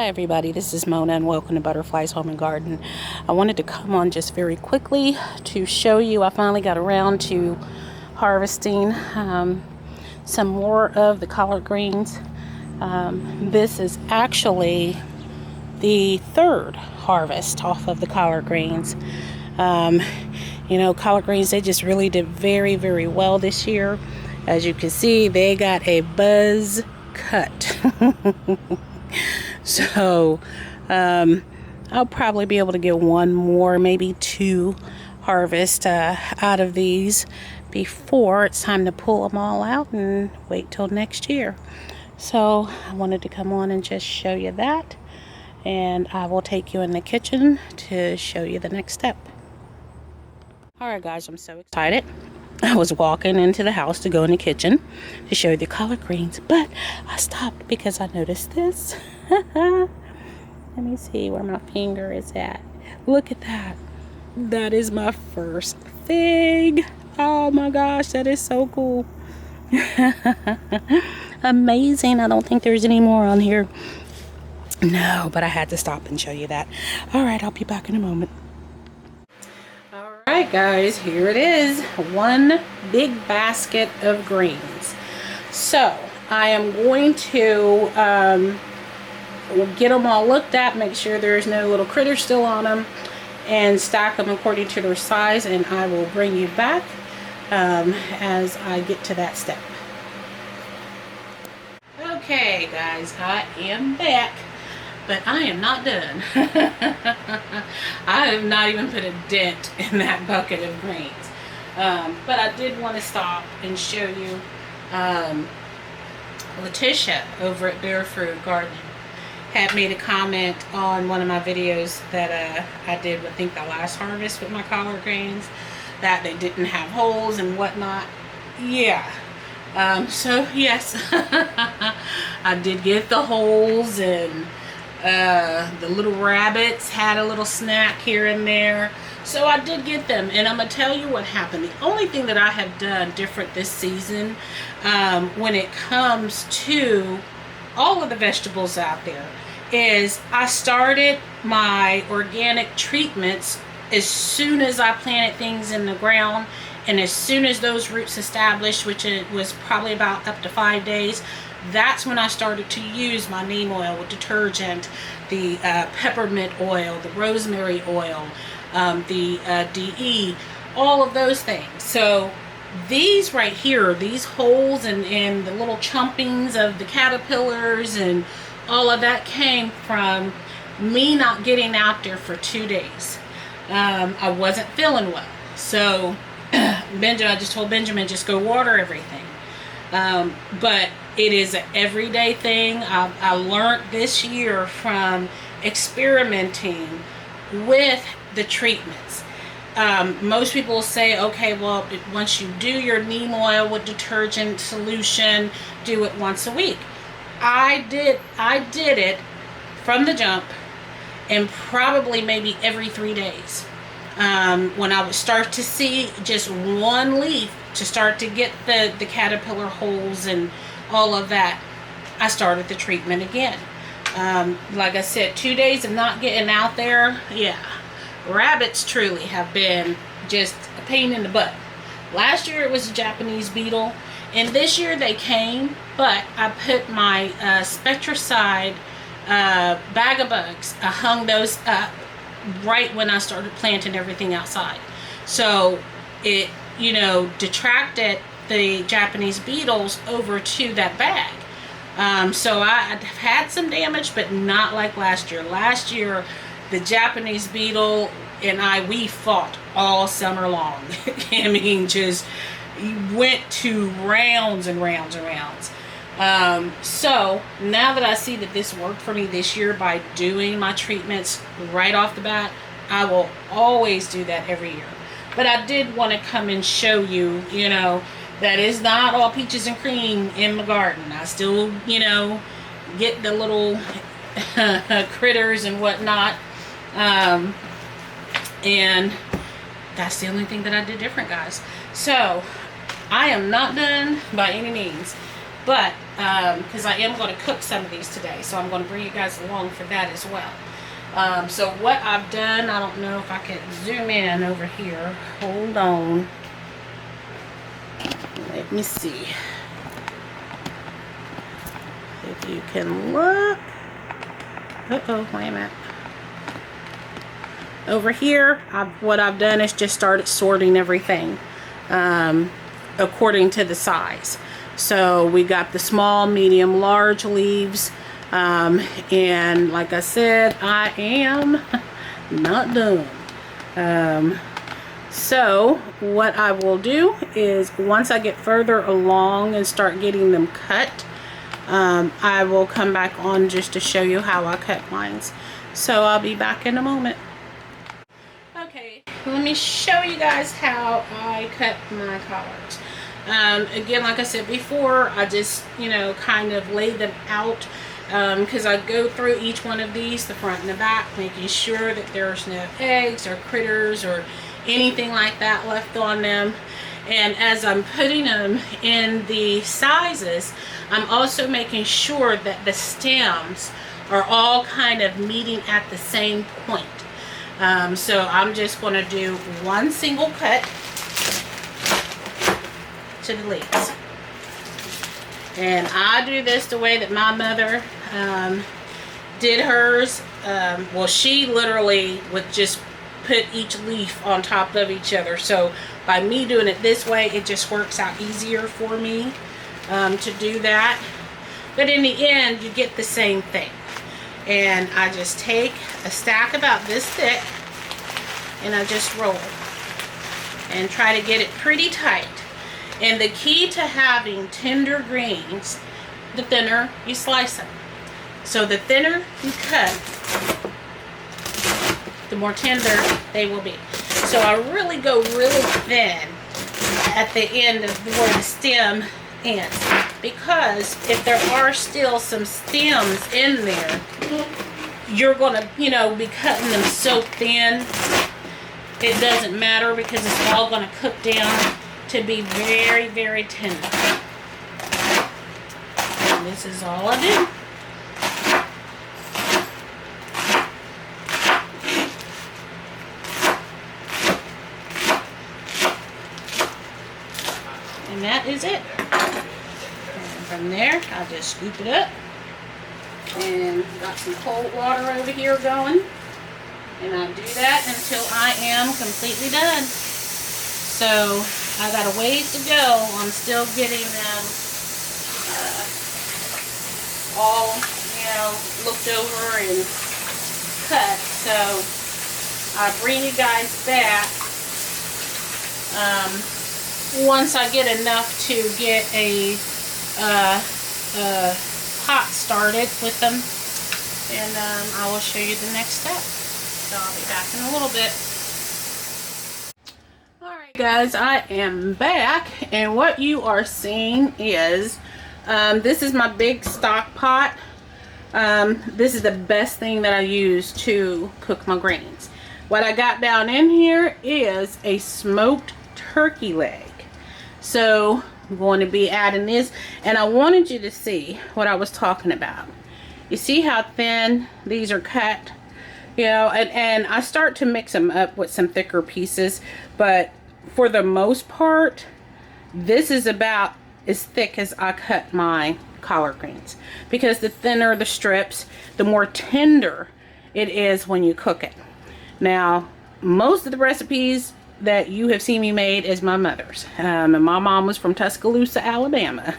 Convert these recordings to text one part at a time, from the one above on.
Hi everybody, this is Mona and welcome to Butterflies Home and Garden. I wanted to come on just very quickly to show you I finally got around to harvesting some more of the collard greens. This is actually the third harvest off of the collard greens. You know, collard greens, they just really did very, very well this year. As you can see, they got a buzz cut. So I'll probably be able to get one more, maybe two harvests out of these before it's time to pull them all out and wait till next year. So I wanted to come on and just show you that, and I will take you in the kitchen to show you the next step. Alright guys, I'm so excited. I was walking into the house to go in the kitchen to show you the collard greens, but I stopped because I noticed this. Let me see where my finger is at. Look at that. That is my first fig. Oh my gosh, that is so cool. Amazing. I don't think there's any more on here. No, but I had to stop and show you that. Alright, I'll be back in a moment. Alright guys, here it is. One big basket of greens. So, I am going to get them all looked at, make sure there's no little critters still on them, and stack them according to their size, and I will bring you back as I get to that step. Okay guys, I am back. But I am not done. I have not even put a dent in that bucket of greens. But I did want to stop and show you Letitia over at Barefoot Gardening had made a comment on one of my videos that I did, I think, the last harvest with my collard greens, that they didn't have holes and whatnot. Yeah. So yes, I did get the holes, and the little rabbits had a little snack here and there. So I did get them, and I'm going to tell you what happened. The only thing that I have done different this season when it comes to all of the vegetables out there is I started my organic treatments as soon as I planted things in the ground, and as soon as those roots established, which it was probably about up to 5 days, that's when I started to use my neem oil with detergent, the peppermint oil, the rosemary oil, the DE, all of those things. So these right here, these holes and the little chumpings of the caterpillars and all of that came from me not getting out there for 2 days. I wasn't feeling well. So I just told Benjamin, just go water everything. But it is an everyday thing. I learned this year from experimenting with the treatments. Most people say, okay, well, once you do your neem oil with detergent solution, do it once a week. I did it from the jump, and probably maybe every 3 days. When I would start to see just one leaf to start to get the caterpillar holes and all of that, I started the treatment again. Like I said, 2 days of not getting out there, yeah, rabbits truly have been just a pain in the butt. Last year it was a Japanese beetle, and this year they came, but I put my Spectracide bag of bugs, I hung those up right when I started planting everything outside. So it, you know, detracted the Japanese beetles over to that bag. So I've had some damage, but not like last year. Last year, the Japanese beetle and we fought all summer long. I mean, just went to rounds and rounds and rounds. So now that I see that this worked for me this year by doing my treatments right off the bat, I will always do that every year. But I did want to come and show you, you know, that is not all peaches and cream in my garden. I still, you know, get the little critters and whatnot. And that's the only thing that I did different, guys. So I am not done by any means. But because I am going to cook some of these today, so I'm going to bring you guys along for that as well. So what I've done, I don't know if I can zoom in over here. Hold on. Let me see if you can look. Uh-oh, wait a minute. Over here, what I've done is just started sorting everything according to the size. So we got the small, medium, large leaves. And like I said, I am not done. So what I will do is once I get further along and start getting them cut, I will come back on just to show you how I cut mine. So I'll be back in a moment. Okay, let me show you guys how I cut my collards. Again, like I said before, I just, you know, kind of lay them out because I go through each one of these, the front and the back, making sure that there's no eggs or critters or anything like that left on them. And as I'm putting them in the sizes, I'm also making sure that the stems are all kind of meeting at the same point. So I'm just going to do one single cut to the leaves. And I do this the way that my mother did hers. Well, she literally would just put each leaf on top of each other. So by me doing it this way, it just works out easier for me to do that. But in the end, you get the same thing. And I just take a stack about this thick and I just roll and try to get it pretty tight. And the key to having tender greens, the thinner you slice them. So the thinner you cut, the more tender they will be. So I really go really thin at the end of where the stem ends, because if there are still some stems in there, you're gonna, you know, be cutting them so thin it doesn't matter, because it's all gonna cook down to be very, very tender. And this is all I do. And that is it. And from there, I'll just scoop it up. And got some cold water over here going. And I do that until I am completely done. So I got a ways to go. I'm still getting them all, you know, looked over and cut. So I'll bring you guys back once I get enough to get a pot started with them, and I will show you the next step. So I'll be back in a little bit. Alright guys, I am back, and what you are seeing is this is my big stock pot. This is the best thing that I use to cook my greens. What I got down in here is a smoked turkey leg. So I'm going to be adding this, and I wanted you to see what I was talking about. You see how thin these are cut? You know, and I start to mix them up with some thicker pieces, but for the most part, this is about as thick as I cut my collard greens, because the thinner the strips, the more tender it is when you cook it. Now, most of the recipes that you have seen me made is my mother's. And my mom was from Tuscaloosa, Alabama.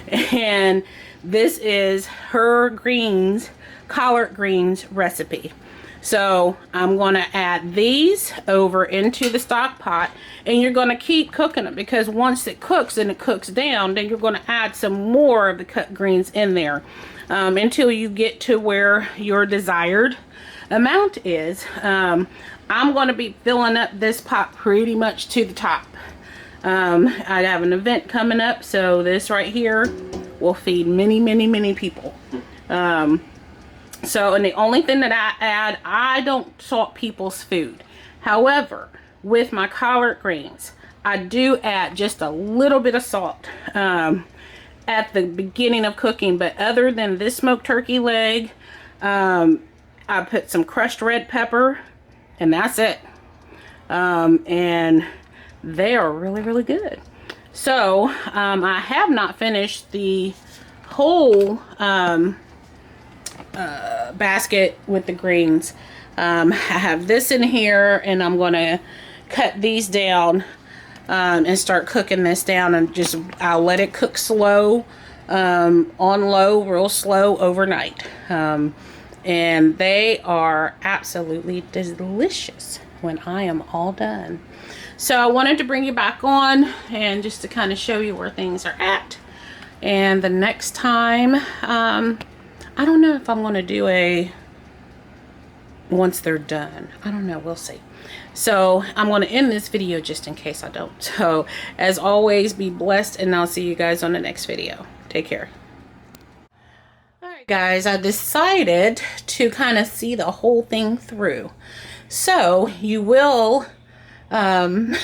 And this is her greens, collard greens recipe. So I'm going to add these over into the stock pot, and you're going to keep cooking them, because once it cooks and it cooks down, then you're going to add some more of the cut greens in there until you get to where your desired amount is. I'm going to be filling up this pot pretty much to the top. I have an event coming up, so this right here will feed many people. So, and the only thing that I add, I don't salt people's food. However, with my collard greens, I do add just a little bit of salt. at the beginning of cooking, but other than this smoked turkey leg, I put some crushed red pepper, and that's it. And they are really, really good. So I have not finished the whole basket with the greens. I have this in here, and I'm going to cut these down and start cooking this down, and I'll let it cook slow, on low, real slow overnight. And they are absolutely delicious when I am all done. So I wanted to bring you back on and just to kind of show you where things are at. And the next time, I don't know if I'm going to do once they're done. I don't know. We'll see. So I'm going to end this video just in case I don't. So as always, be blessed, and I'll see you guys on the next video. Take care. Alright guys, I decided to kind of see the whole thing through. So you will have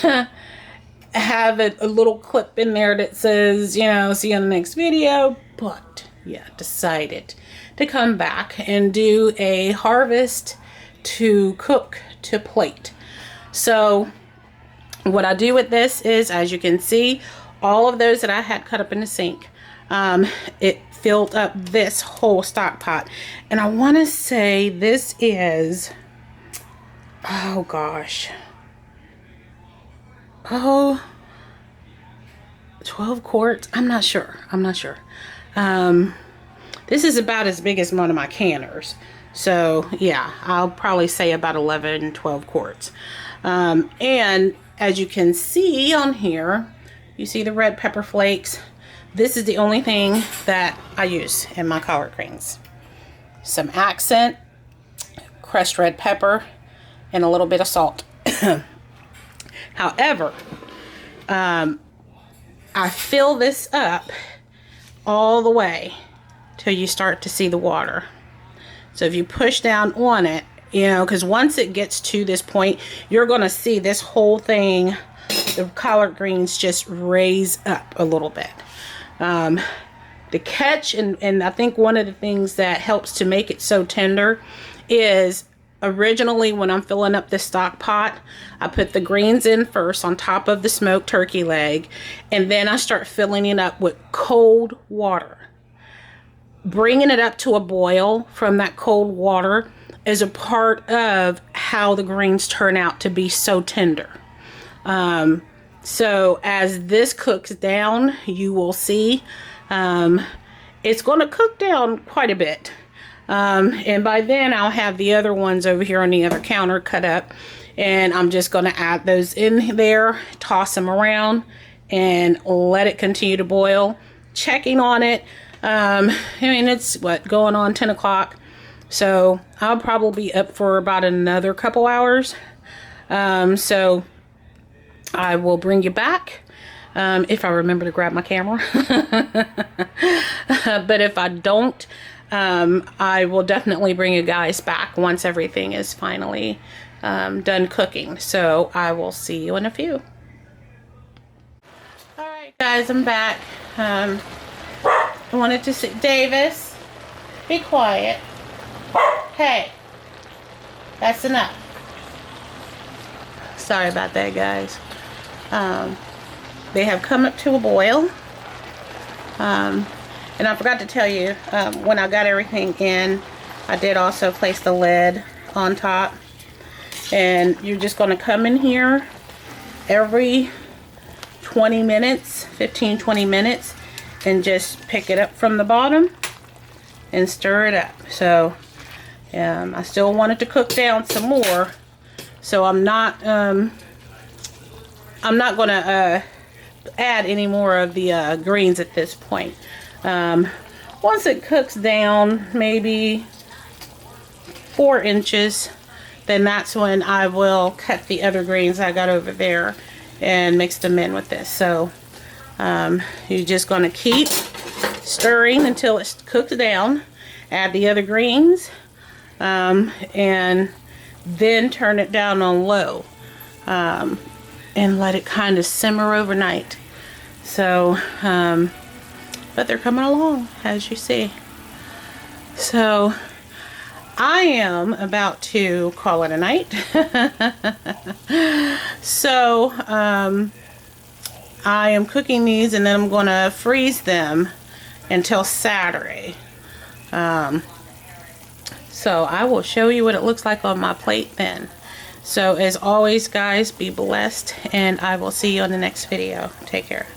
a little clip in there that says, you know, see you on the next video. But yeah, decided to come back and do a harvest to cook to plate. So what I do with this is, as you can see, all of those that I had cut up in the sink, it filled up this whole stock pot. And I want to say this is, oh gosh, 12 quarts. I'm not sure. This is about as big as one of my canners. So yeah, I'll probably say about 11, 12 quarts. And as you can see on here, you see the red pepper flakes. This is the only thing that I use in my collard greens. Some accent, crushed red pepper, and a little bit of salt. However, I fill this up all the way till you start to see the water. So if you push down on it, you know, because once it gets to this point, you're going to see this whole thing, the collard greens just raise up a little bit. The catch, and I think one of the things that helps to make it so tender is, originally when I'm filling up the stock pot, I put the greens in first on top of the smoked turkey leg, and then I start filling it up with cold water. Bringing it up to a boil from that cold water is a part of how the greens turn out to be so tender. So as this cooks down, you will see it's going to cook down quite a bit. And by then I'll have the other ones over here on the other counter cut up, and I'm just going to add those in there, toss them around, and let it continue to boil. Checking on it. I mean, it's going on 10 o'clock. So I'll probably be up for about another couple hours. So I will bring you back if I remember to grab my camera. But if I don't, I will definitely bring you guys back once everything is finally done cooking. So I will see you in a few. Alright guys, I'm back. I wanted to say, Davis, be quiet. Hey, that's enough. Sorry about that, guys. They have come up to a boil. And I forgot to tell you, when I got everything in, I did also place the lid on top. And you're just going to come in here every 20 minutes, 15-20 minutes, and just pick it up from the bottom and stir it up. So I still want it to cook down some more, so I'm not going to add any more of the greens at this point. Once it cooks down maybe 4 inches, then that's when I will cut the other greens I got over there and mix them in with this. So you're just going to keep stirring until it's cooked down. Add the other greens, and then turn it down on low, and let it kind of simmer overnight. So but they're coming along, as you see. So I am about to call it a night. So I am cooking these, and then I'm going to freeze them until Saturday. So I will show you what it looks like on my plate then. So as always, guys, be blessed, and I will see you on the next video. Take care.